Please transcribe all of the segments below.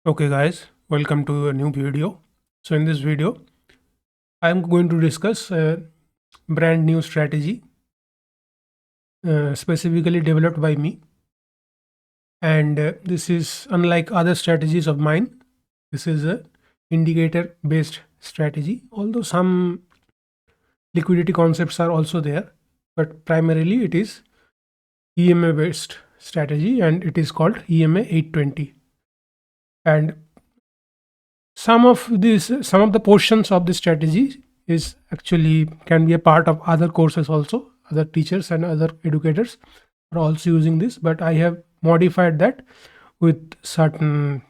Okay guys, welcome to a new video. So in this video, I am going to discuss a brand new strategy specifically developed by me. And this is unlike other strategies of mine. This is a indicator based strategy, although some liquidity concepts are also there, but primarily it is EMA based strategy and it is called EMA 820. And some of the portions of this strategy is actually can be a part of other courses also. Other teachers and other educators are also using this, but I have modified that with certain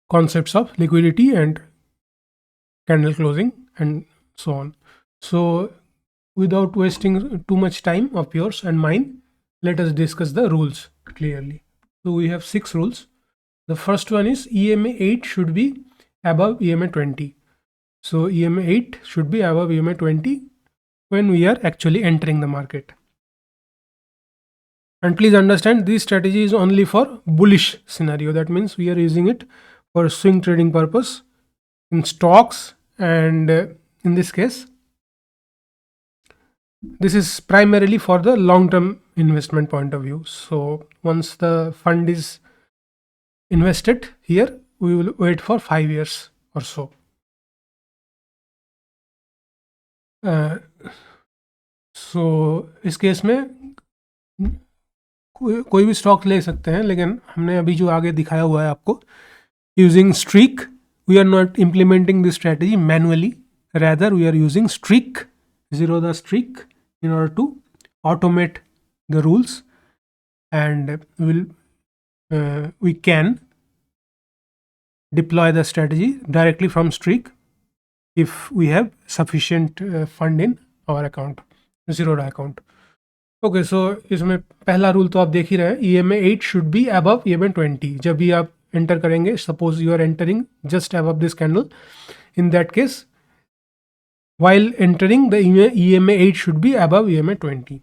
concepts of liquidity and candle closing and so on. So without wasting too much time of yours and mine, let us discuss the rules clearly. So we have 6 rules. The first one is EMA 8 should be above EMA 20. So EMA 8 should be above EMA 20 when we are actually entering the market. And please understand, this strategy is only for bullish scenario. That means we are using it for swing trading purpose in stocks, and in this case, this is primarily for the long-term investment point of view. So once the fund is invested here, we will wait for 5 years or so. सो इस case में कोई भी stock ले सकते हैं, लेकिन हमने अभी जो आगे दिखाया हुआ है आपको, using Streak, we are not implementing this strategy manually, rather we are using streak, zero the streak, in order to automate the rules, and we can deploy the strategy directly from streak if we have sufficient fund in our account, zeroda account. Okay, so इसमें पहला rule तो आप देख ही रहे हैं, EMA 8 should be above EMA 20. जब भी आप एंटर करेंगे, suppose you are entering just above this candle, in that case while entering the EMA 8 should be above EMA 20.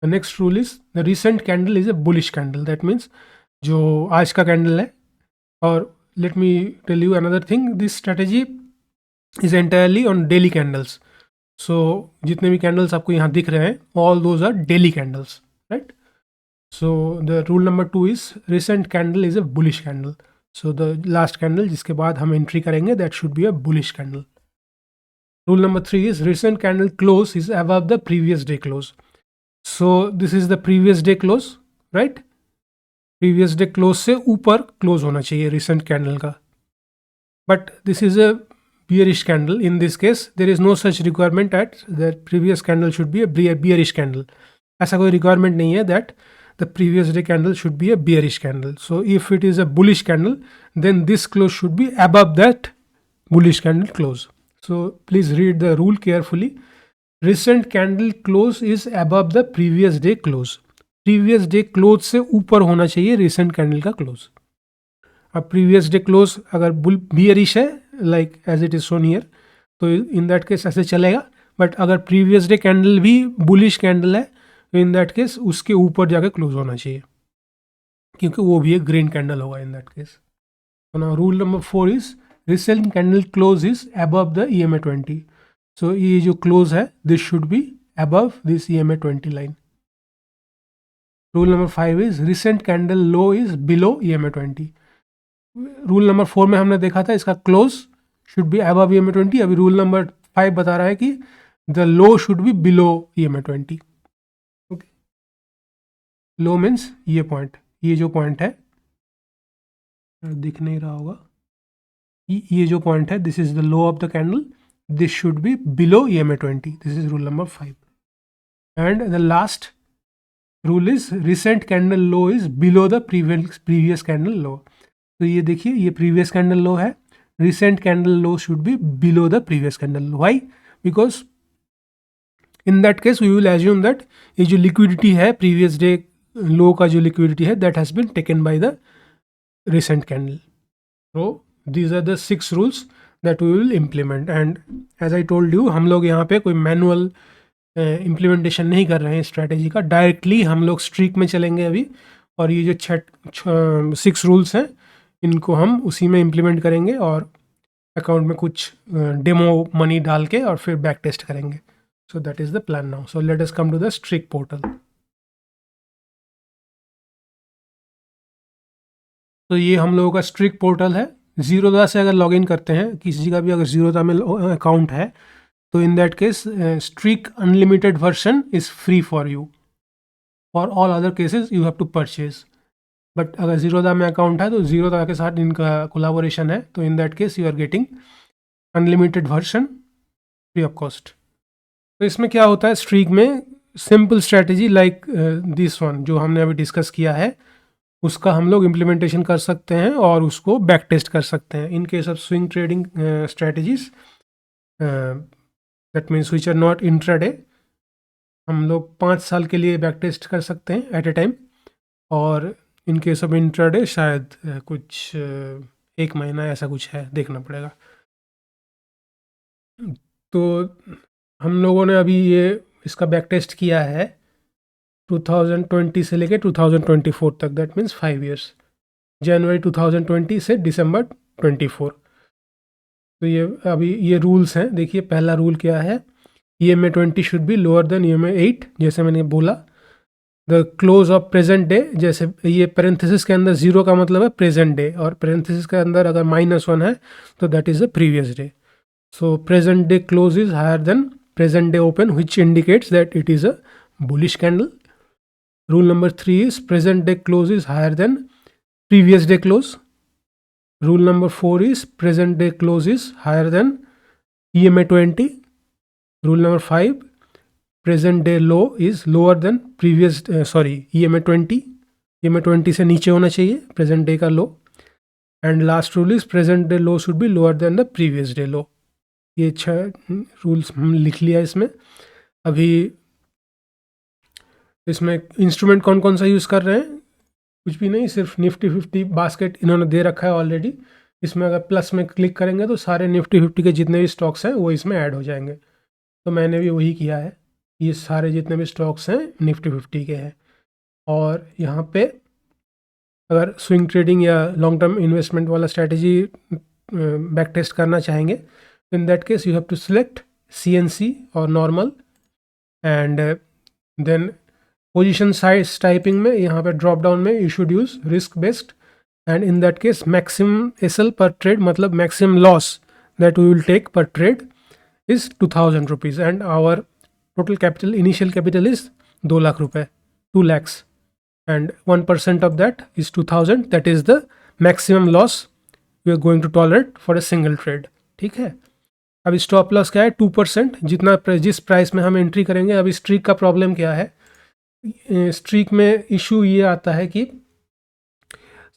The next rule is the recent candle is a bullish candle. That means जो आज का candle है, और let me tell you another thing, this strategy is entirely on daily candles. So जितने भी candles आपको यहाँ दिख रहे हैं, all those are daily candles, right? So the rule number 2 is recent candle is a bullish candle. So the last candle जिसके बाद हम एंट्री करेंगे, that should be a bullish candle. Rule number 3 is recent candle close is above the previous day close. So this is the previous day close, right? Previous day close से ऊपर close होना चाहिए recent candle का. But this is a bearish candle. In this case, there is no such requirement that the previous candle should be a bearish candle. ऐसा कोई requirement नहीं है that the previous day candle should be a bearish candle. So if it is a bullish candle, then this close should be above that bullish candle close. So please read the rule carefully. Recent candle close is above the previous day close. Previous day close से ऊपर होना चाहिए recent candle का close. अब previous day close अगर bearish है, like as it is shown here, तो in that case ऐसे चलेगा. But अगर previous day candle भी bullish candle है, तो in that case उसके ऊपर जाकर close होना चाहिए, क्योंकि वो भी एक green candle होगा in that case. So now rule number 4 is recent candle close is above the EMA 20. So ये जो close है, this should be above this EMA 20 line. Rule number 5 is recent candle low is below EMA 20. Rule number 4 में हमने देखा था इसका close should be above EMA 20. अभी rule number 5 बता रहा है कि the low should be below EMA 20. Okay. Low means ये point, ये जो point है, दिख नहीं रहा होगा, ये जो पॉइंट है, this is the low of the candle, this should be below EMA 20. This is rule number 5. And the last rule is recent candle low is below the previous candle low. तो ये देखिए, ये previous candle low है, recent candle low should be below the previous candle low. Why? Because in that case we will assume that ये जो liquidity है, previous day लो का जो लिक्विडिटी है, that has been taken by the recent candle. तो these are the 6 rules that we will implement. And as I told you, हम लोग यहाँ पे कोई मैनुअल इम्प्लीमेंटेशन नहीं कर रहे हैं स्ट्रैटेजी का, डायरेक्टली हम लोग स्ट्रीक में चलेंगे अभी. और ये जो 6 रूल्स हैं, इनको हम उसी में इम्प्लीमेंट करेंगे और अकाउंट में कुछ डेमो मनी डाल के और फिर बैक टेस्ट करेंगे. So that is the plan now. So let us come to the Streak portal. तो ये हम लोगों का स्ट्रीक पोर्टल है. ज़ीरोदा से अगर लॉगिन करते हैं, किसी का भी अगर ज़ीरोदा में अकाउंट है, तो in that case Streak unlimited version is free for you. For all other cases you have to purchase. But अगर ज़ीरोदा में अकाउंट है तो ज़ीरोदा के साथ इनका कोलाबोरेशन है, तो in that case you are getting unlimited version free of cost. तो इसमें क्या होता है स्ट्रीक में, simple strategy like this one जो हमने अभी डिस्कस किया है, उसका हम लोग इम्प्लीमेंटेशन कर सकते हैं और उसको बैक टेस्ट कर सकते हैं. In case of swing trading strategies that means which are not intraday, हम लोग 5 साल के लिए बैक टेस्ट कर सकते हैं एट ए टाइम. और इन केस ऑफ इंट्राडे शायद कुछ 1 महीना ऐसा कुछ है, देखना पड़ेगा. तो हम लोगों ने अभी ये इसका बैक टेस्ट किया है 2020 से लेके 2024 तक, दैट मीन्स 5 years, जनवरी 2020 से दिसंबर 24. तो ये अभी ये रूल्स हैं. देखिए पहला रूल क्या है, EMA20 should be lower than EMA8, जैसे मैंने बोला. The close of present day, जैसे ये पेरेंथेसिस के अंदर 0 का मतलब है प्रेजेंट डे, और पेरेंथेसिस के अंदर अगर -1 है तो that is the previous day. So present day close is higher than present day open, which indicates that it is a bullish candle. Rule number 3 is present day close is higher than previous day close. Rule number 4 is present day close is higher than EMA20. Rule number 5, present day low is lower than previous EMA20. EMA20 से नीचे होना चाहिए present day का low. And last rule is present day low should be lower than the previous day low. ये 6 rules हम लिख लिया इसमें. अभी इसमें इंस्ट्रूमेंट कौन कौन सा यूज़ कर रहे हैं, कुछ भी नहीं, सिर्फ निफ्टी 50 बास्केट इन्होंने दे रखा है ऑलरेडी. इसमें अगर प्लस में क्लिक करेंगे तो सारे निफ्टी 50 के जितने भी स्टॉक्स हैं वो इसमें ऐड हो जाएंगे. तो मैंने भी वही किया है. ये सारे जितने भी स्टॉक्स हैं निफ्टी 50 के हैं. और यहाँ पे अगर स्विंग ट्रेडिंग या लॉन्ग टर्म इन्वेस्टमेंट वाला स्ट्रैटेजी बैक टेस्ट करना चाहेंगे, in that case you have to select CNC or normal, and then position size typing में यहाँ पे drop down में you should use risk based, and in that case maximum SL per trade मतलब maximum loss that we will take per trade is 2000 rupees, and our total capital, initial capital is 2 lakh रुपए, 2 lakhs, and 1% of that is 2000. that is the maximum loss we are going to tolerate for a single trade. ठीक है. अभी stop loss क्या है 2%, जिस price में हम entry करेंगे. अभी स्ट्रीक का प्रॉब्लम क्या है, स्ट्रीक में इशू ये आता है कि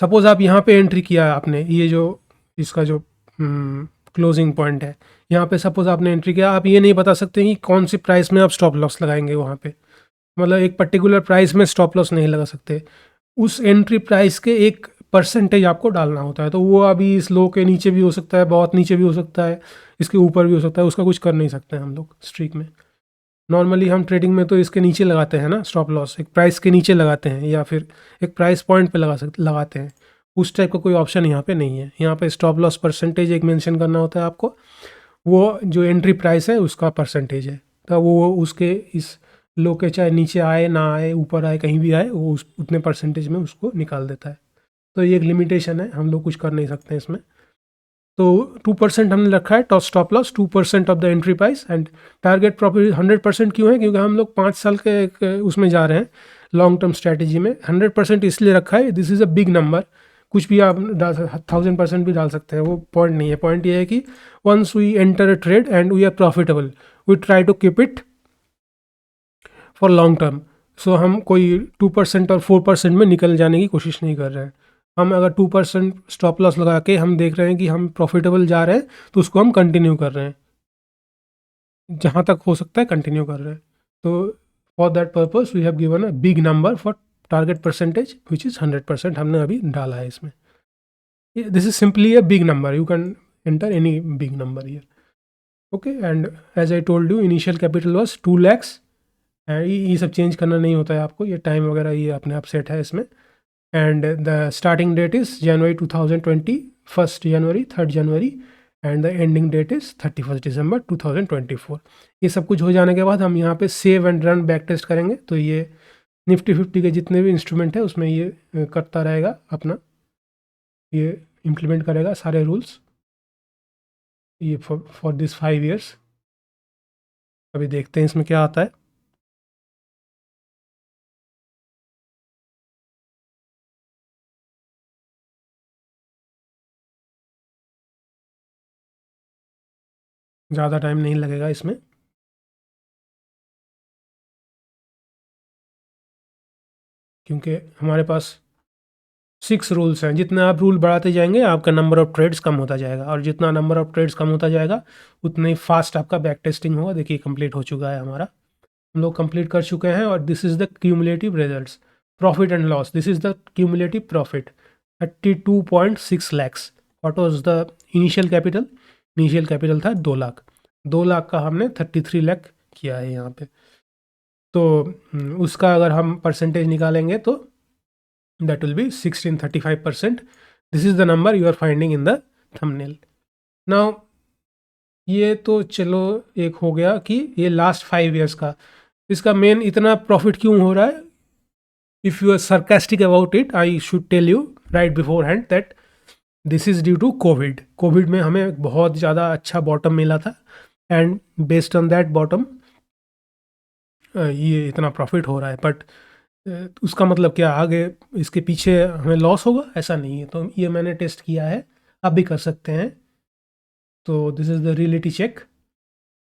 सपोज आप यहाँ पे एंट्री किया आपने, ये जो इसका जो क्लोजिंग पॉइंट है, यहाँ पे सपोज आपने एंट्री किया, आप ये नहीं बता सकते कि कौन सी प्राइस में आप स्टॉप लॉस लगाएंगे वहाँ पे. मतलब एक पर्टिकुलर प्राइस में स्टॉप लॉस नहीं लगा सकते, उस एंट्री प्राइस के एक परसेंटेज आपको डालना होता है. तो वो अभी इस लो के नीचे भी हो सकता है, बहुत नीचे भी हो सकता है, इसके ऊपर भी हो सकता है, उसका कुछ कर नहीं सकते हैं हम लोग स्ट्रीक में. नॉर्मली हम ट्रेडिंग में तो इसके नीचे लगाते हैं ना स्टॉप लॉस, एक प्राइस के नीचे लगाते हैं या फिर एक प्राइस पॉइंट पे लगाते हैं. उस टाइप का कोई ऑप्शन यहाँ पे नहीं है. यहाँ पे स्टॉप लॉस परसेंटेज एक मेंशन करना होता है आपको, वो जो एंट्री प्राइस है उसका परसेंटेज है. तो वो उसके इस लो के चाहे नीचे आए ना आए, ऊपर आए, कहीं भी आए, वो उतने परसेंटेज में उसको निकाल देता है. तो ये एक लिमिटेशन है, हम लोग कुछ कर नहीं सकते हैं इसमें. तो 2% हमने रखा है top stop loss, 2% of the entry price, and target profit 100% क्यों है, क्योंकि हम लोग 5 साल के उसमें जा रहे हैं लॉन्ग टर्म स्ट्रैटेजी में. 100% इसलिए रखा है, this is a big number. कुछ भी आप डाल 1000% भी डाल सकते हैं, वो पॉइंट नहीं है. पॉइंट ये है कि once we enter a trade and we are profitable, we try to keep it for long term. So हम कोई 2% और 4% में निकल जाने की कोशिश नहीं कर रहे हैं. हम अगर 2% स्टॉप लॉस लगा के हम देख रहे हैं कि हम प्रॉफिटेबल जा रहे हैं, तो उसको हम कंटिन्यू कर रहे हैं, जहाँ तक हो सकता है कंटिन्यू कर रहे हैं. तो for that purpose we have given a big number for target percentage which is 100% हमने अभी डाला है इसमें. This is simply a big number, you can enter any big number here. Okay, and as I told you initial capital was 2 lakhs. ये सब change करना नहीं होता है आपको, ये टाइम वगैरह ये अपने आप सेट है इसमें. and the starting date is January 2020, 1st January, 3rd January, and the ending date is 31st December 2024. ये सब कुछ हो जाने के बाद हम यहाँ पे save and run back test करेंगे, तो ये निफ्टी 50 के जितने भी इंस्ट्रूमेंट है उसमें ये करता रहेगा अपना, ये इम्प्लीमेंट करेगा सारे रूल्स, ये फॉर दिस 5 years। अभी देखते हैं इसमें क्या आता है। ज़्यादा टाइम नहीं लगेगा इसमें, क्योंकि हमारे पास 6 रूल्स हैं। जितना आप रूल बढ़ाते जाएंगे आपका नंबर ऑफ़ ट्रेड्स कम होता जाएगा, और जितना नंबर ऑफ़ ट्रेड्स कम होता जाएगा उतना ही फास्ट आपका बैक टेस्टिंग होगा। देखिए कंप्लीट हो चुका है हमारा, हम लोग कंप्लीट कर चुके हैं, और this is the cumulative results, profit and loss. This is the cumulative profit 32.6 lakhs। What was the initial capital? Initial capital था 2 लाख, 2 लाख का हमने 33 लाख किया है यहाँ पे। तो उसका अगर हम परसेंटेज निकालेंगे तो that will be 1635%. This is the number you are finding in the thumbnail. Now ये तो चलो एक हो गया कि ये लास्ट 5 years का, इसका मेन इतना प्रॉफिट क्यों हो रहा है? If you are sarcastic about it, I should tell you right beforehand that this is due to Covid. Covid में हमें बहुत ज़्यादा अच्छा बॉटम मिला था, and based on that bottom ये इतना प्रॉफिट हो रहा है। बट उसका मतलब क्या आगे इसके पीछे हमें लॉस होगा? ऐसा नहीं है। तो ये मैंने टेस्ट किया है, आप भी कर सकते हैं। तो this is the reality check.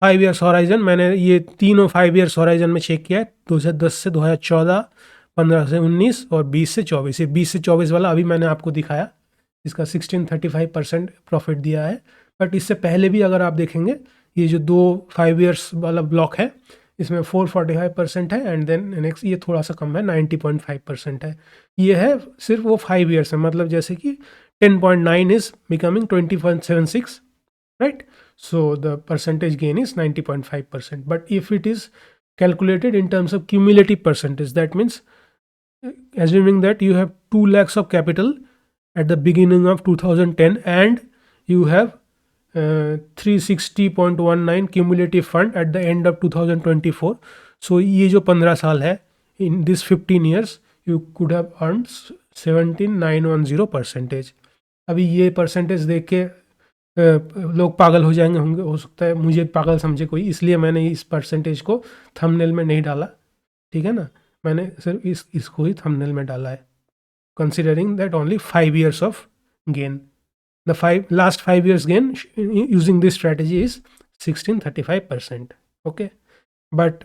5 years horizon, मैंने ये तीनों 5 years हॉराइजन में चेक किया है, 2010 से 2014, 15 से 19 और 20 से 24। ये 20 से 24 वाला अभी मैंने आपको दिखाया, इसका 1635% प्रॉफिट दिया है। बट इससे पहले भी अगर आप देखेंगे, ये जो 5 years वाला ब्लॉक है इसमें 445% है, एंड देन नेक्स्ट ये थोड़ा सा कम है, 90.5% है। ये है सिर्फ वो 5 years है, मतलब जैसे कि 10.9 is becoming 20.76, right? So the percentage gain is 90.5%। But if it is calculated in terms of cumulative percentage, that means assuming that you have 2 lakhs of capital at the beginning of 2010 and you have 360.19 cumulative fund at the end of 2024, so ये जो 15 साल है, in this 15 years you could have earned 17,910%। अभी ये percentage देख के लोग पागल हो जाएंगे होंगे, हो सकता है मुझे पागल समझे कोई, इसलिए मैंने इस परसेंटेज को थंबनेल में नहीं डाला, ठीक है ना? मैंने सिर्फ इसको ही थंबनेल में डाला है, considering that only 5 years of gain। The last 5 years gain using this strategy is 1635%. Okay, but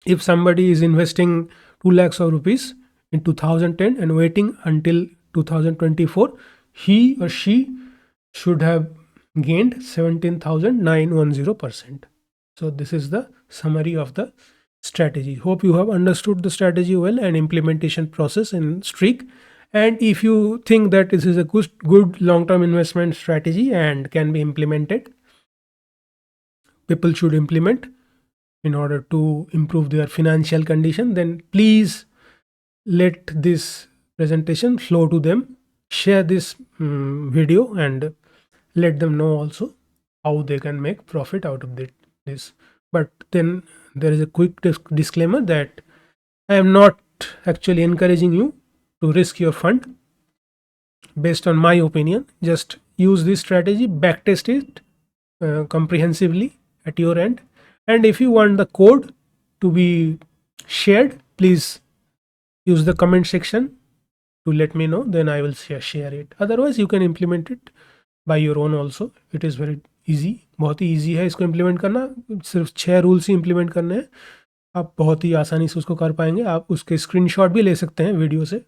if somebody is investing 2 lakhs of rupees in 2010 and waiting until 2024, he or she should have gained 17,910%. So this is the summary of the strategy. Hope you have understood the strategy well and implementation process in Streak. And if you think that this is a good long-term investment strategy and can be implemented, people should implement in order to improve their financial condition, then please let this presentation flow to them. Share this video and let them know also how they can make profit out of this. But then there is a quick disclaimer that I am not actually encouraging you to risk your fund based on my opinion. Just use this strategy, backtest it comprehensively at your end, and if you want the code to be shared, please use the comment section to let me know, then I will share it. Otherwise you can implement it by your own also. It is very easy, बहुत ही easy है इसको implement करना। सिर्फ 6 rules ही implement करने हैं, आप बहुत ही आसानी से उसको कर पाएंगे। आप उसके स्क्रीनशॉट भी ले सकते हैं वीडियो से।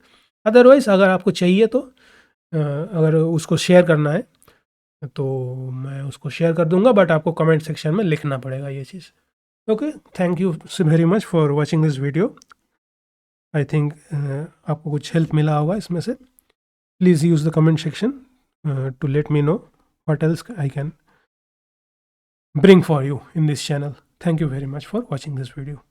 अदरवाइज़ अगर आपको चाहिए तो अगर उसको शेयर करना है तो मैं उसको शेयर कर दूंगा, बट आपको कमेंट सेक्शन में लिखना पड़ेगा ये चीज़। Okay, thank you very much for watching this video. I think आपको कुछ हेल्प मिला होगा इसमें से। Please use the comment section to let me know what else I can bring for you in this channel. Thank you very much for watching this video.